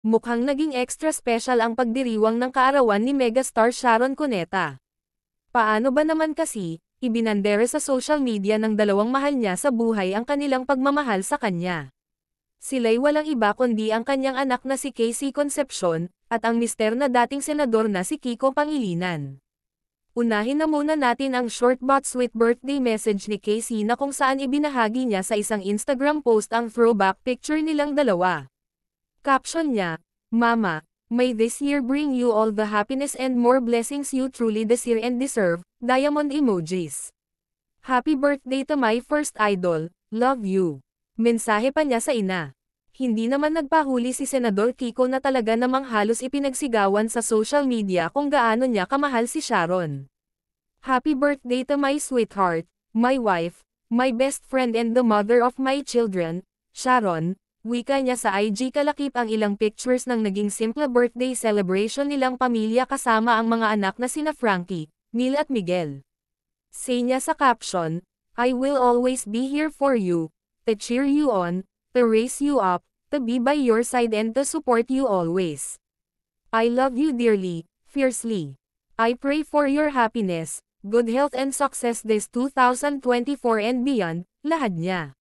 Mukhang naging extra special ang pagdiriwang ng kaarawan ni megastar Sharon Cuneta. Paano ba naman kasi, ibinandere sa social media ng dalawang mahal niya sa buhay ang kanilang pagmamahal sa kanya. Sila'y walang iba kundi ang kanyang anak na si Casey Concepcion, at ang mister na dating senador na si Kiko Pangilinan. Unahin na muna natin ang short but sweet birthday message ni Casey na kung saan ibinahagi niya sa isang Instagram post ang throwback picture nilang dalawa. Caption niya, "Mama, may this year bring you all the happiness and more blessings you truly desire and deserve," diamond emojis. "Happy birthday to my first idol, love you." Mensahe pa niya sa ina. Hindi naman nagpahuli si Senador Kiko na talaga namang halos ipinagsigawan sa social media kung gaano niya kamahal si Sharon. "Happy birthday to my sweetheart, my wife, my best friend and the mother of my children, Sharon." Wika niya sa IG kalakip ang ilang pictures ng naging simple birthday celebration nilang pamilya kasama ang mga anak na sina Frankie, Neil at Miguel. Say niya sa caption, "I will always be here for you, to cheer you on, to raise you up, to be by your side and to support you always. I love you dearly, fiercely. I pray for your happiness, good health and success this 2024 and beyond," lahad niya.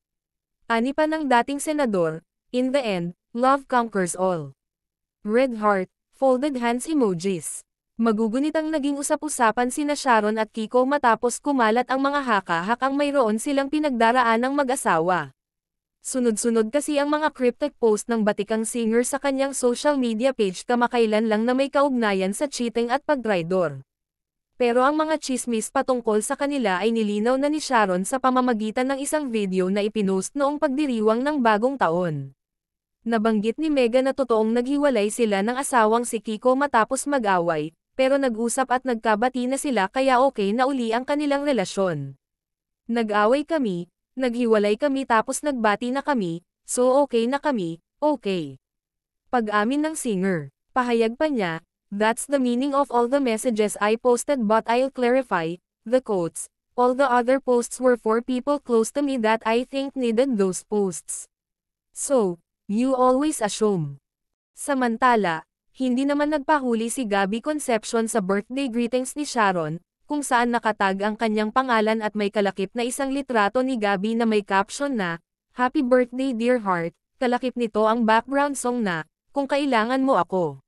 Ani pa ng dating senador, "In the end, love conquers all." Red heart, folded hands emojis. Magugunit ang naging usap-usapan sina Sharon at Kiko matapos kumalat ang mga haka-hakang mayroon silang pinagdaraan ng mag-asawa. Sunod-sunod kasi ang mga cryptic post ng batikang singer sa kanyang social media page kamakailan lang na may kaugnayan sa cheating at pagtraidor. Pero ang mga chismis patungkol sa kanila ay nilinaw na ni Sharon sa pamamagitan ng isang video na ipinost noong pagdiriwang ng bagong taon. Nabanggit ni Mega na totoong naghiwalay sila ng asawang si Kiko matapos mag-away, pero nag-usap at nagkabati na sila kaya okay na uli ang kanilang relasyon. "Nag-away kami, naghiwalay kami tapos nagbati na kami, so okay na kami, okay." Pag-amin ng singer, pahayag pa niya, "That's the meaning of all the messages I posted but I'll clarify, the quotes, all the other posts were for people close to me that I think needed those posts. So, you always assume." Samantala, hindi naman nagpahuli si Gabby Concepcion sa birthday greetings ni Sharon, kung saan nakatag ang kanyang pangalan at may kalakip na isang litrato ni Gabby na may caption na, "Happy birthday dear heart," kalakip nito ang background song na, "Kung kailangan mo ako."